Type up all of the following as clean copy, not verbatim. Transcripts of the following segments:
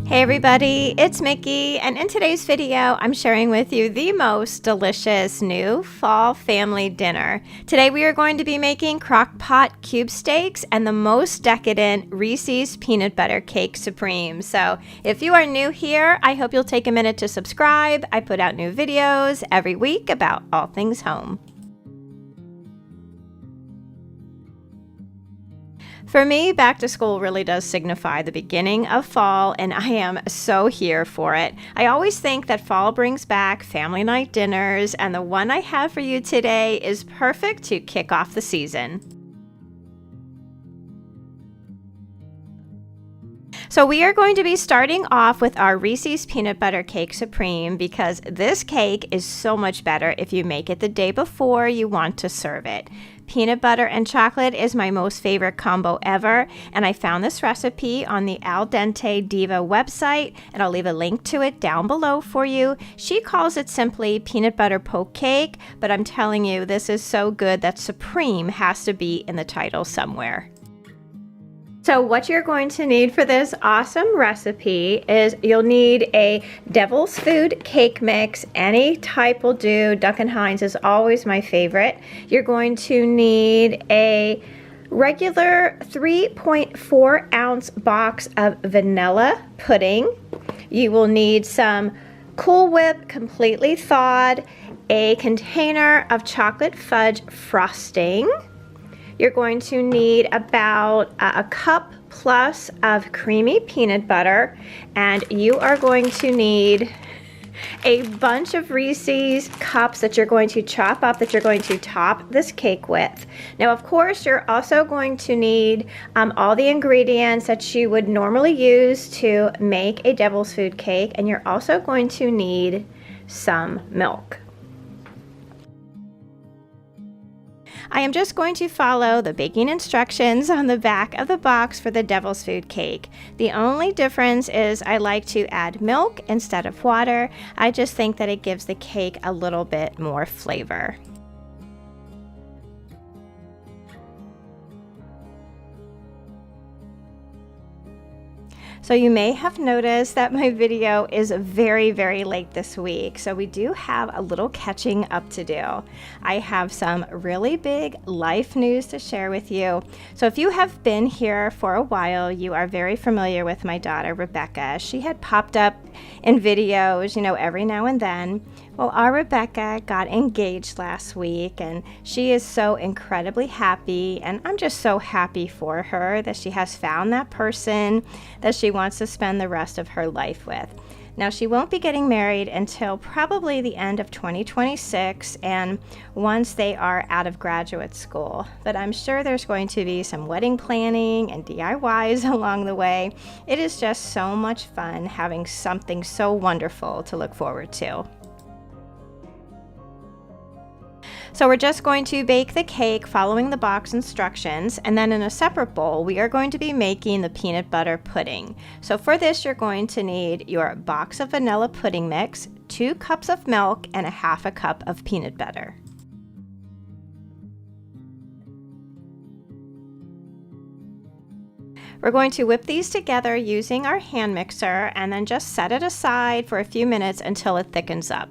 Hey everybody, it's Mickey, and in today's video, I'm sharing with you the most delicious new fall family dinner. Today we are going to be making Crock-Pot cube steaks and the most decadent Reese's Peanut Butter Cake Supreme. So if you are new here, I hope you'll take a minute to subscribe. I put out new videos every week about all things home. For me, back to school really does signify the beginning of fall, and I am so here for it. I always think that fall brings back family night dinners, and the one I have for you today is perfect to kick off the season. So we are going to be starting off with our Reese's Peanut Butter Cake Supreme because this cake is so much better if you make it the day before you want to serve it. Peanut butter and chocolate is my most favorite combo ever, and I found this recipe on the Al Dente Diva website, and I'll leave a link to it down below for you. She calls it simply peanut butter poke cake, but I'm telling you, this is so good that Supreme has to be in the title somewhere. So what you're going to need for this awesome recipe is you'll need a Devil's Food cake mix. Any type will do. Duncan Hines is always my favorite. You're going to need a regular 3.4 ounce box of vanilla pudding. You will need some Cool Whip completely thawed, a container of chocolate fudge frosting. You're going to need about a cup plus of creamy peanut butter, and you are going to need a bunch of Reese's cups that you're going to chop up that you're going to top this cake with. Now, of course, you're also going to need all the ingredients that you would normally use to make a Devil's Food cake, and you're also going to need some milk. I am just going to follow the baking instructions on the back of the box for the Devil's Food cake. The only difference is I like to add milk instead of water. I just think that it gives the cake a little bit more flavor. So you may have noticed that my video is very late this week, so we do have a little catching up to do. I have some really big life news to share with you. So if you have been here for a while, you are very familiar with my daughter Rebecca. She had popped up in videos, every now and then. Well, our Rebecca got engaged last week, and she is so incredibly happy, and I'm just so happy for her that she has found that person that she wants to spend the rest of her life with. Now, she won't be getting married until probably the end of 2026, and once they are out of graduate school. But I'm sure there's going to be some wedding planning and DIYs along the way. It is just so much fun having something so wonderful to look forward to. So we're just going to bake the cake following the box instructions, and then in a separate bowl we are going to be making the peanut butter pudding. So for this you're going to need your box of vanilla pudding mix, 2 cups of milk, and a half a cup of peanut butter. We're going to whip these together using our hand mixer and then just set it aside for a few minutes until it thickens up.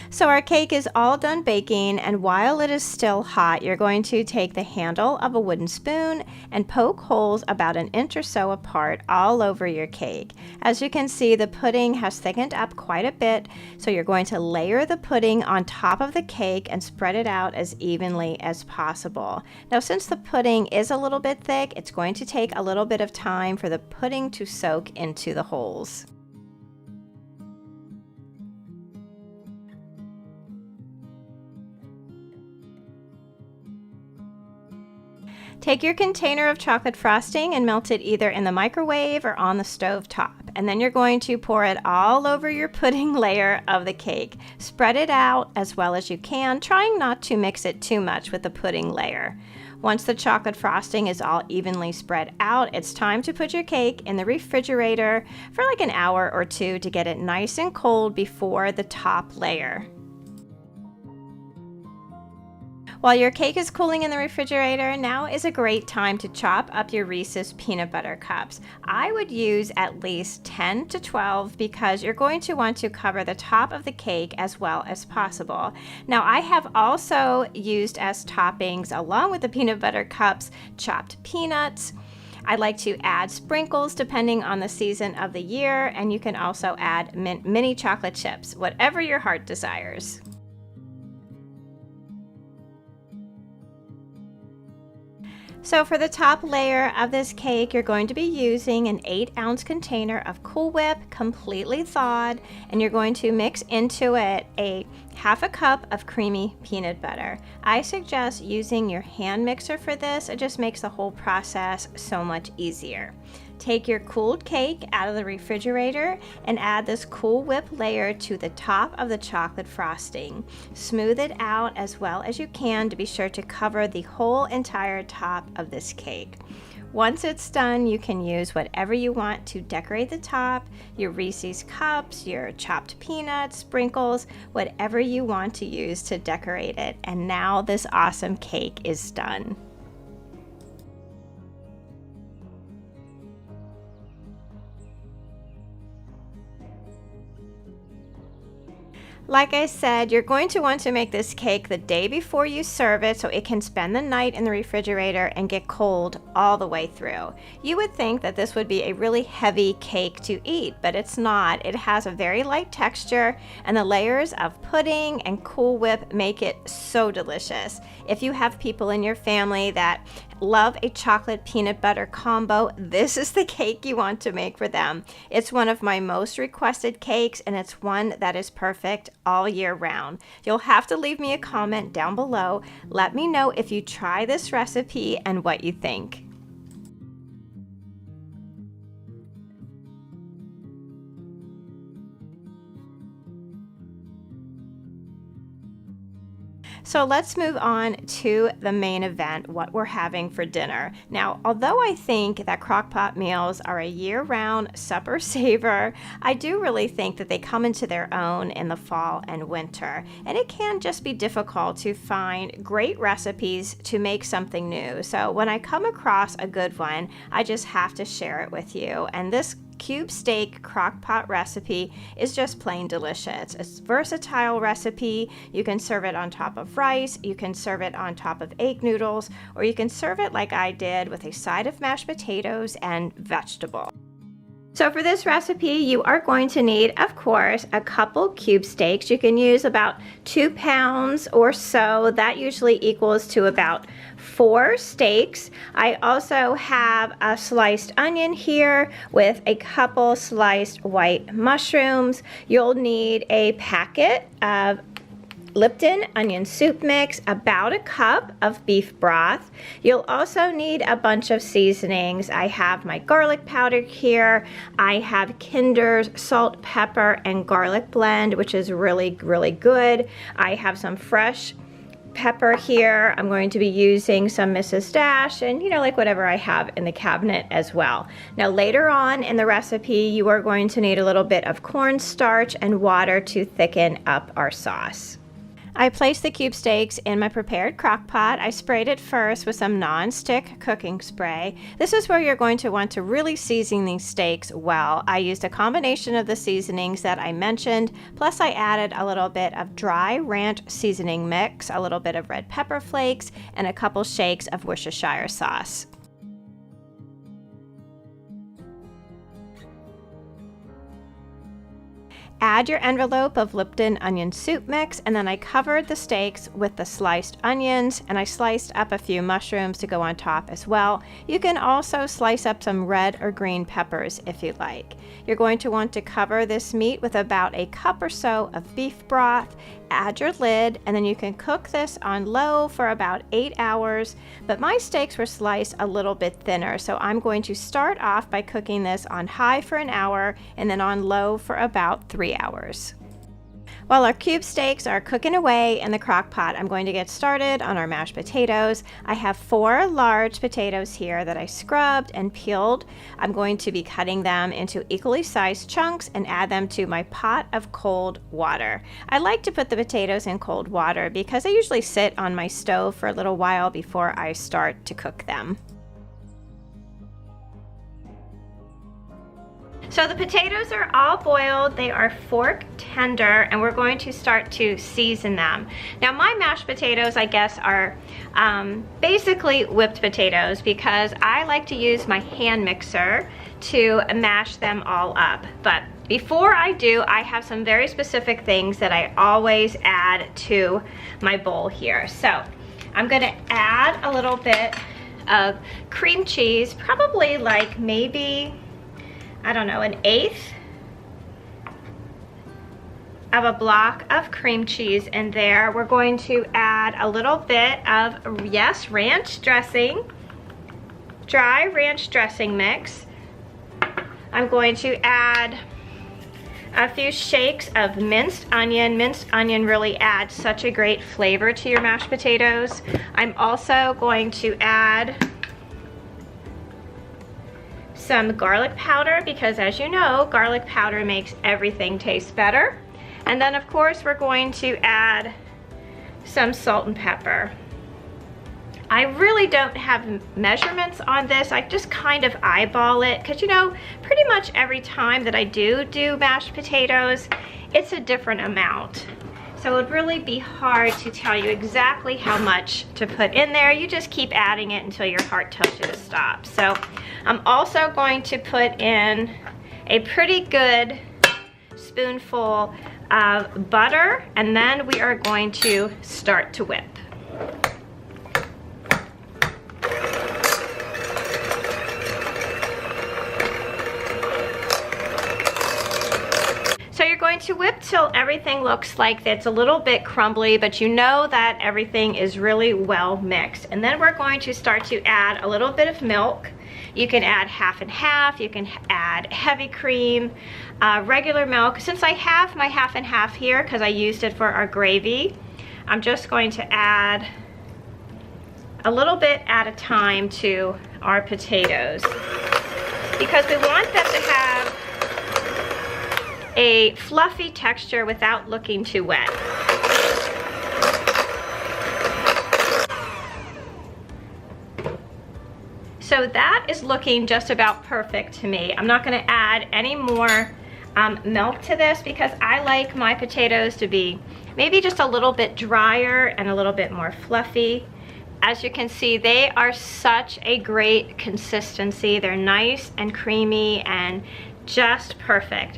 So our cake is all done baking, and while it is still hot, you're going to take the handle of a wooden spoon and poke holes about 1 inch or so apart all over your cake. As you can see, the pudding has thickened up quite a bit, so you're going to layer the pudding on top of the cake and spread it out as evenly as possible. Now, since the pudding is a little bit thick, it's going to take a little bit of time for the pudding to soak into the holes. Take your container of chocolate frosting and melt it either in the microwave or on the stove top. And then you're going to pour it all over your pudding layer of the cake. Spread it out as well as you can, trying not to mix it too much with the pudding layer. Once the chocolate frosting is all evenly spread out, it's time to put your cake in the refrigerator for like an hour or two to get it nice and cold before the top layer. While your cake is cooling in the refrigerator, now is a great time to chop up your Reese's peanut butter cups. I would use at least 10 to 12 because you're going to want to cover the top of the cake as well as possible. Now, I have also used as toppings, along with the peanut butter cups, chopped peanuts. I like to add sprinkles depending on the season of the year, and you can also add mini chocolate chips, whatever your heart desires. So for the top layer of this cake, you're going to be using an 8-ounce container of Cool Whip, completely thawed, and you're going to mix into it a half a cup of creamy peanut butter. I suggest using your hand mixer for this. It just makes the whole process so much easier. Take your cooled cake out of the refrigerator and add this Cool Whip layer to the top of the chocolate frosting. Smooth it out as well as you can to be sure to cover the whole entire top of this cake. Once it's done, you can use whatever you want to decorate the top, your Reese's cups, your chopped peanuts, sprinkles, whatever you want to use to decorate it. And now this awesome cake is done. Like I said, you're going to want to make this cake the day before you serve it so it can spend the night in the refrigerator and get cold all the way through. You would think that this would be a really heavy cake to eat, but it's not. It has a very light texture, and the layers of pudding and Cool Whip make it so delicious. If you have people in your family that love a chocolate peanut butter combo, this is the cake you want to make for them. It's one of my most requested cakes, and it's one that is perfect all year round. You'll have to leave me a comment down below. Let me know if you try this recipe and what you think. So let's move on to the main event, what we're having for dinner. Now, although I think that Crock-Pot meals are a year-round supper saver, I do really think that they come into their own in the fall and winter. And it can just be difficult to find great recipes to make something new. So when I come across a good one, I just have to share it with you. And this cube steak Crock-Pot recipe is just plain delicious. It's a versatile recipe. You can serve it on top of rice, you can serve it on top of egg noodles, or you can serve it like I did with a side of mashed potatoes and vegetable. So for this recipe, you are going to need, of course, a couple cube steaks. You can use about 2 pounds or so. That usually equals to about 4 steaks. I also have a sliced onion here with a couple sliced white mushrooms. You'll need a packet of Lipton onion soup mix, about a cup of beef broth. You'll also need a bunch of seasonings. I have my garlic powder here. I have Kinder's salt, pepper, and garlic blend, which is really, really good. I have some fresh pepper here. I'm going to be using some Mrs. Dash and, like whatever I have in the cabinet as well. Now later on in the recipe, you are going to need a little bit of cornstarch and water to thicken up our sauce. I placed the cube steaks in my prepared crock pot. I sprayed it first with some non-stick cooking spray. This is where you're going to want to really season these steaks well. I used a combination of the seasonings that I mentioned, plus I added a little bit of dry ranch seasoning mix, a little bit of red pepper flakes, and a couple shakes of Worcestershire sauce. Add your envelope of Lipton onion soup mix, and then I covered the steaks with the sliced onions, and I sliced up a few mushrooms to go on top as well. You can also slice up some red or green peppers if you like. You're going to want to cover this meat with about a cup or so of beef broth. Add your lid, and then you can cook this on low for about 8 hours, but my steaks were sliced a little bit thinner, so I'm going to start off by cooking this on high for an hour and then on low for about 3 hours. While our cube steaks are cooking away in the crock pot, I'm going to get started on our mashed potatoes. I have 4 large potatoes here that I scrubbed and peeled. I'm going to be cutting them into equally sized chunks and add them to my pot of cold water. I like to put the potatoes in cold water because they usually sit on my stove for a little while before I start to cook them. So the potatoes are all boiled, they are fork tender, and we're going to start to season them. Now my mashed potatoes, I guess, are basically whipped potatoes because I like to use my hand mixer to mash them all up. But before I do, I have some very specific things that I always add to my bowl here. So I'm gonna add a little bit of cream cheese, probably like maybe, I don't know, 1/8 of a block of cream cheese in there. We're going to add a little bit of, yes, ranch dressing, dry ranch dressing mix. I'm going to add a few shakes of minced onion. Minced onion really adds such a great flavor to your mashed potatoes. I'm also going to add some garlic powder because, as you know, garlic powder makes everything taste better. And then of course we're going to add some salt and pepper. I really don't have measurements on this. I just kind of eyeball it because, you know, pretty much every time that I do mashed potatoes, it's a different amount. So it would really be hard to tell you exactly how much to put in there. You just keep adding it until your heart tells you to stop. So I'm also going to put in a pretty good spoonful of butter, and then we are going to start to whip. So you're going to whip till everything looks like it's a little bit crumbly, but you know that everything is really well mixed. And then we're going to start to add a little bit of milk. You can add half and half, you can add heavy cream, regular milk. Since I have my half and half here because I used it for our gravy, I'm just going to add a little bit at a time to our potatoes because we want them to have a fluffy texture without looking too wet. So that is looking just about perfect to me. I'm not gonna add any more milk to this because I like my potatoes to be maybe just a little bit drier and a little bit more fluffy. As you can see, they are such a great consistency. They're nice and creamy and just perfect.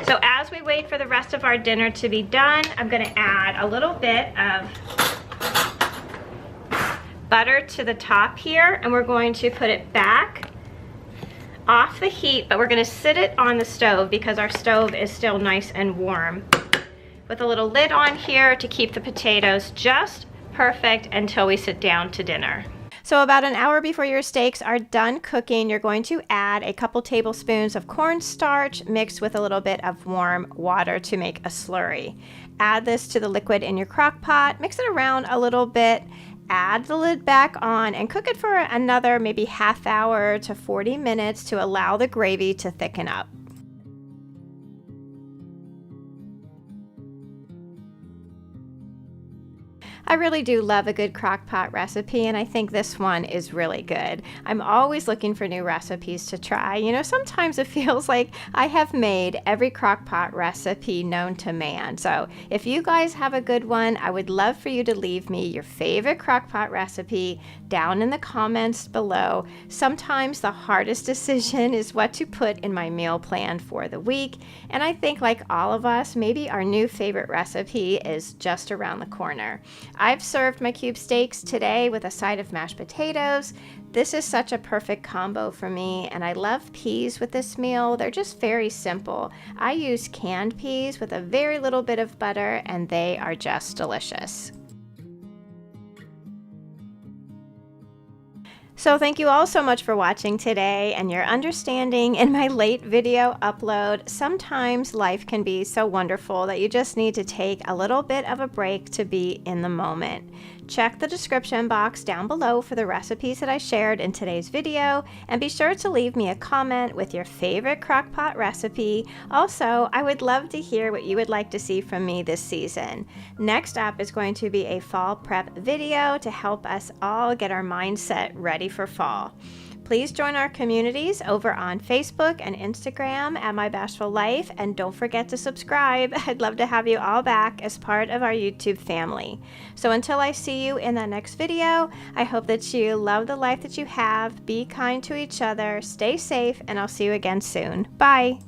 So as we wait for the rest of our dinner to be done, I'm gonna add a little bit of butter to the top here, and we're going to put it back off the heat, but we're gonna sit it on the stove because our stove is still nice and warm. With a little lid on here to keep the potatoes just perfect until we sit down to dinner. So about an hour before your steaks are done cooking, you're going to add a couple tablespoons of cornstarch mixed with a little bit of warm water to make a slurry. Add this to the liquid in your crock pot, mix it around a little bit, add the lid back on, and cook it for another maybe half hour to 40 minutes to allow the gravy to thicken up. I really do love a good crock pot recipe, and I think this one is really good. I'm always looking for new recipes to try. You know, sometimes it feels like I have made every crock pot recipe known to man. So if you guys have a good one, I would love for you to leave me your favorite crock pot recipe down in the comments below. Sometimes the hardest decision is what to put in my meal plan for the week, and I think, like all of us, maybe our new favorite recipe is just around the corner. I've served my cube steaks today with a side of mashed potatoes. This is such a perfect combo for me, and I love peas with this meal. They're just very simple. I use canned peas with a very little bit of butter, and they are just delicious. So thank you all so much for watching today and your understanding in my late video upload. Sometimes life can be so wonderful that you just need to take a little bit of a break to be in the moment. Check the description box down below for the recipes that I shared in today's video, and be sure to leave me a comment with your favorite crock-pot recipe. Also, I would love to hear what you would like to see from me this season. Next up is going to be a fall prep video to help us all get our mindset ready for fall. Please join our communities over on Facebook and Instagram at My Bashful Life, and don't forget to subscribe. I'd love to have you all back as part of our YouTube family. So until I see you in that next video, I hope that you love the life that you have, be kind to each other, stay safe, and I'll see you again soon. Bye!